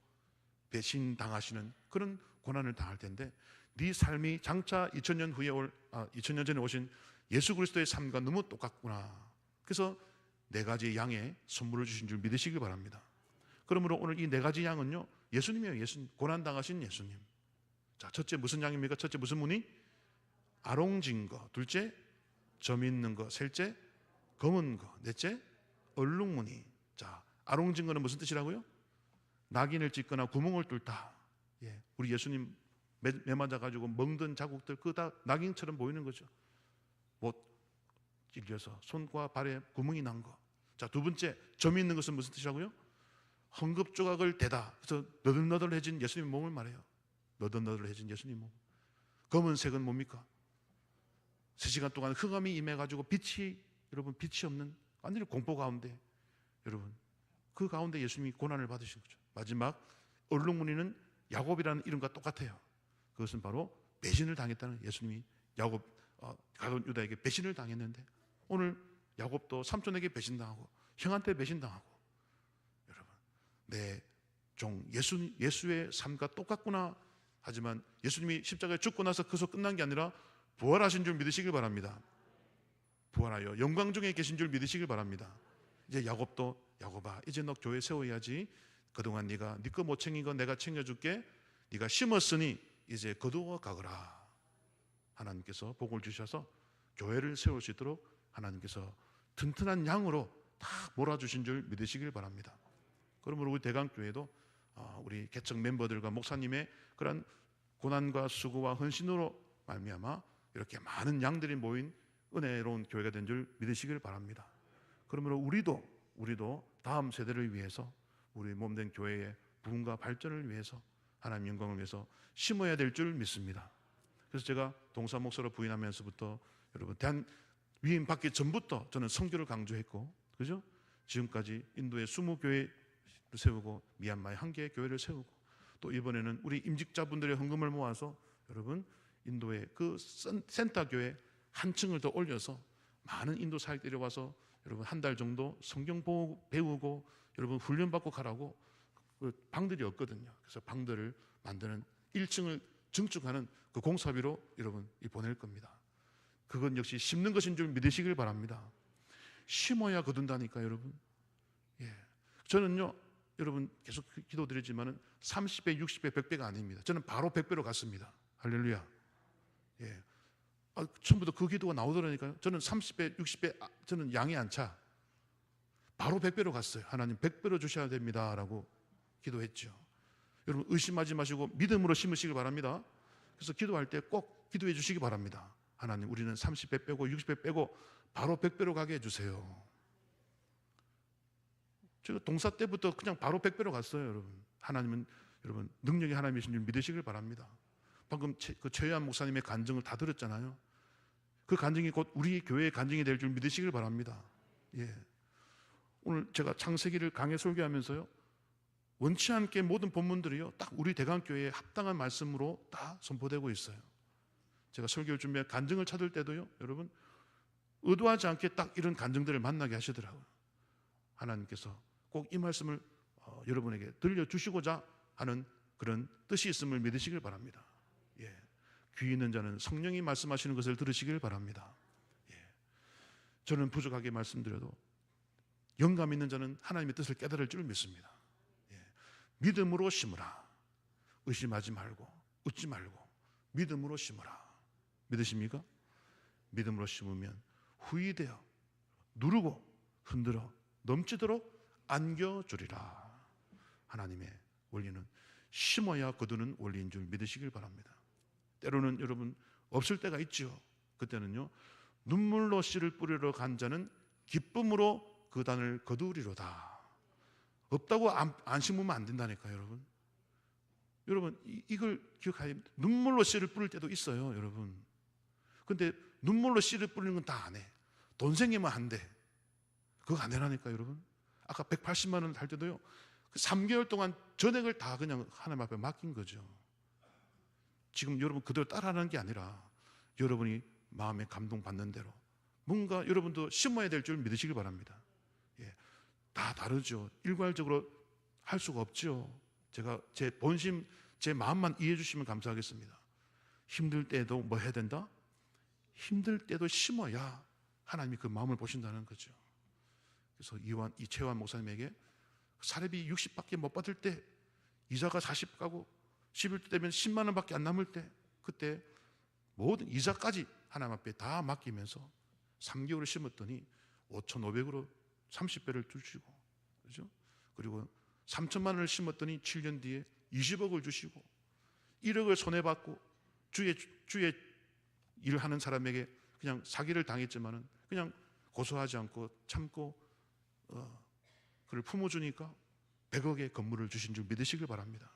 배신당하시는 그런 고난을 당할 텐데, 네 삶이 장차 2000년 전에 오신 예수 그리스도의 삶과 너무 똑같구나. 그래서 4가지 양의 선물을 주신 줄 믿으시기 바랍니다. 그러므로 오늘 이 4가지 양은요, 예수님이에요. 예수님, 고난당하신 예수님. 자, 첫째 무슨 양입니까? 첫째 무슨 무늬? 아롱진 거. 둘째 점 있는 거. 셋째 검은 거. 넷째 얼룩무늬. 자, 아롱진 거는 무슨 뜻이라고요? 낙인을 찍거나 구멍을 뚫다. 예, 우리 예수님 매 맞아가지고 멍든 자국들 그거 다 낙인처럼 보이는 거죠. 못 찔려서 손과 발에 구멍이 난 거. 자, 두 번째 점 있는 것은 무슨 뜻이라고요? 헝겊 조각을 대다. 그래서 너덜너덜해진 예수님 몸을 말해요. 너덜너덜해진 예수님 몸. 검은색은 뭡니까? 3시간 동안 흑암이 임해가지고 여러분 빛이 없는 완전히 공포 가운데, 여러분 그 가운데 예수님이 고난을 받으신 거죠. 마지막 얼룩무늬는 야곱이라는 이름과 똑같아요. 그것은 바로 배신을 당했다는, 예수님이 가룟 유다에게 배신을 당했는데, 오늘 야곱도 삼촌에게 배신당하고 형한테 배신당하고, 여러분 내 종 예수의 삶과 똑같구나. 하지만 예수님이 십자가에 죽고 나서 그것으로 끝난 게 아니라 부활하신 줄 믿으시길 바랍니다. 부활하여 영광 중에 계신 줄 믿으시길 바랍니다. 이제 야곱도, 야곱아 이제 너 교회 세워야지. 그동안 네가 네 거 못 챙긴 거 내가 챙겨줄게. 네가 심었으니 이제 거두어 가거라. 하나님께서 복을 주셔서 교회를 세울 수 있도록 하나님께서 튼튼한 양으로 다 몰아주신 줄 믿으시길 바랍니다. 그러므로 우리 대강교회도 우리 개척 멤버들과 목사님의 그런 고난과 수고와 헌신으로 말미암아 이렇게 많은 양들이 모인 은혜로운 교회가 된 줄 믿으시길 바랍니다. 그러므로 우리도 다음 세대를 위해서, 우리 몸된 교회의 부흥과 발전을 위해서, 하나님 영광을 위해서 심어야 될 줄 믿습니다. 그래서 제가 동사 목사로 부임하면서부터, 여러분 대한 위임 받기 전부터 저는 선교를 강조했고, 그죠? 지금까지 인도에 20교회 세우고 미얀마에 1개의 교회를 세우고, 또 이번에는 우리 임직자분들의 헌금을 모아서 여러분 인도의 그 센터 교회 한 층을 더 올려서 많은 인도 사역들이 와서 여러분 한 달 정도 성경 배우고 여러분 훈련받고 가라고, 그 방들이 없거든요. 그래서 방들을 만드는 1층을 증축하는 그 공사비로 여러분 보낼 겁니다. 그건 역시 심는 것인 줄 믿으시길 바랍니다. 심어야 거둔다니까 여러분. 예, 저는요 여러분 계속 기도드리지만은 30배, 60배, 100배가 아닙니다. 저는 바로 100배로 갔습니다. 할렐루야. 예, 처음부터 그 기도가 나오더라니까요. 저는 30배, 60배 저는 양이 안 차. 바로 100배로 갔어요. 하나님 100배로 주셔야 됩니다라고 기도했죠. 여러분 의심하지 마시고 믿음으로 심으시길 바랍니다. 그래서 기도할 때 꼭 기도해 주시기 바랍니다. 하나님 우리는 30배 빼고 60배 빼고 바로 100배로 가게 해주세요. 제가 동사 때부터 그냥 바로 100배로 갔어요. 여러분 하나님은 여러분 능력이 하나님이신 줄 믿으시길 바랍니다. 방금 그 최유한 목사님의 간증을 다 들었잖아요. 그 간증이 곧 우리 교회의 간증이 될 줄 믿으시길 바랍니다. 예. 오늘 제가 창세기를 강해 설교하면서요, 원치 않게 모든 본문들이요 딱 우리 대강교회에 합당한 말씀으로 다 선포되고 있어요. 제가 설교를 준비해 간증을 찾을 때도요, 여러분 의도하지 않게 딱 이런 간증들을 만나게 하시더라고요. 하나님께서 꼭 이 말씀을 여러분에게 들려주시고자 하는 그런 뜻이 있음을 믿으시길 바랍니다. 예. 귀 있는 자는 성령이 말씀하시는 것을 들으시길 바랍니다. 예. 저는 부족하게 말씀드려도 영감 있는 자는 하나님의 뜻을 깨달을 줄 믿습니다. 예. 믿음으로 심으라. 의심하지 말고 웃지 말고 믿음으로 심으라. 믿으십니까? 믿음으로 심으면 후이되어 누르고 흔들어 넘치도록 안겨주리라. 하나님의 원리는 심어야 거두는 원리인 줄 믿으시길 바랍니다. 때로는 여러분 없을 때가 있죠. 그때는요, 눈물로 씨를 뿌리러 간 자는 기쁨으로 그 단을 거두리로다. 없다고 안 심으면 안 된다니까요, 여러분. 여러분 이걸 기억해야 됩니다. 눈물로 씨를 뿌릴 때도 있어요, 여러분. 근데 눈물로 씨를 뿌리는 건 다 안 해. 돈 생기면 한대. 그거 안 되라니까, 여러분. 아까 180만 원 할 때도요, 3개월 동안 전액을 다 그냥 하나님 앞에 맡긴 거죠. 지금 여러분 그대로 따라하는 게 아니라 여러분이 마음에 감동받는 대로 뭔가 여러분도 심어야 될 줄 믿으시길 바랍니다. 예, 다 다르죠. 일괄적으로 할 수가 없죠. 제가 제 본심, 제 마음만 이해해 주시면 감사하겠습니다. 힘들 때도 뭐 해야 된다? 힘들 때도 심어야 하나님이 그 마음을 보신다는 거죠. 그래서 이채환 목사님에게 사례비 60밖에 못 받을 때, 이자가 40 가고 11대 되면 10만 원밖에 안 남을 때, 그때 모든 이자까지 하나님 앞에 다 맡기면서 3개월을 심었더니 5,500으로 30배를 주시고, 그렇죠? 그리고 3천만 원을 심었더니 7년 뒤에 20억을 주시고, 1억을 손해받고 주의 일을 하는 사람에게 그냥 사기를 당했지만은 그냥 고소하지 않고 참고 그를 품어주니까 100억의 건물을 주신 줄 믿으시길 바랍니다.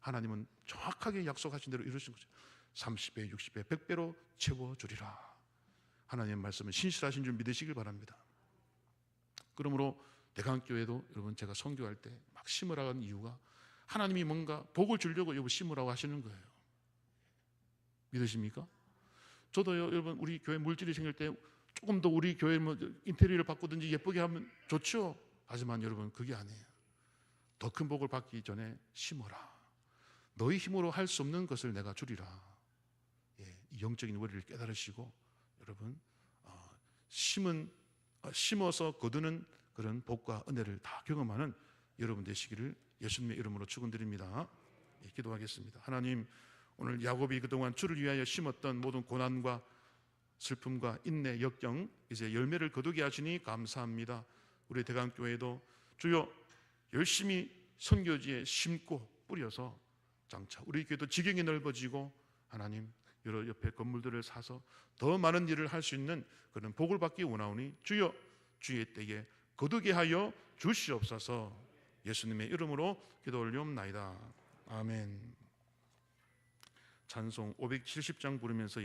하나님은 정확하게 약속하신 대로 이루신 거죠. 30배, 60배, 100배로 채워주리라. 하나님의 말씀은 신실하신 줄 믿으시길 바랍니다. 그러므로 대강교회도 여러분 제가 선교할 때 막 심으라고 하는 이유가 하나님이 뭔가 복을 주려고 여러분 심으라고 하시는 거예요. 믿으십니까? 저도요, 여러분 우리 교회 물질이 생길 때 조금 더 우리 교회 뭐 인테리어를 바꾸든지 예쁘게 하면 좋죠. 하지만 여러분 그게 아니에요. 더 큰 복을 받기 전에 심어라. 너희 힘으로 할 수 없는 것을 내가 주리라. 예, 이 영적인 원리를 깨달으시고 여러분 심어서 거두는 그런 복과 은혜를 다 경험하는 여러분 되시기를 예수님의 이름으로 축원드립니다. 예, 기도하겠습니다. 하나님, 오늘 야곱이 그동안 주를 위하여 심었던 모든 고난과 슬픔과 인내, 역경 이제 열매를 거두게 하시니 감사합니다. 우리 대강교회도 주여 열심히 선교지에 심고 뿌려서 장차 우리 교회도 지경이 넓어지고 하나님 여러 옆에 건물들을 사서 더 많은 일을 할 수 있는 그런 복을 받기 원하오니 주여 주의 때에 거두게 하여 주시옵소서. 예수님의 이름으로 기도 올리옵나이다. 아멘. 찬송 570장 부르면서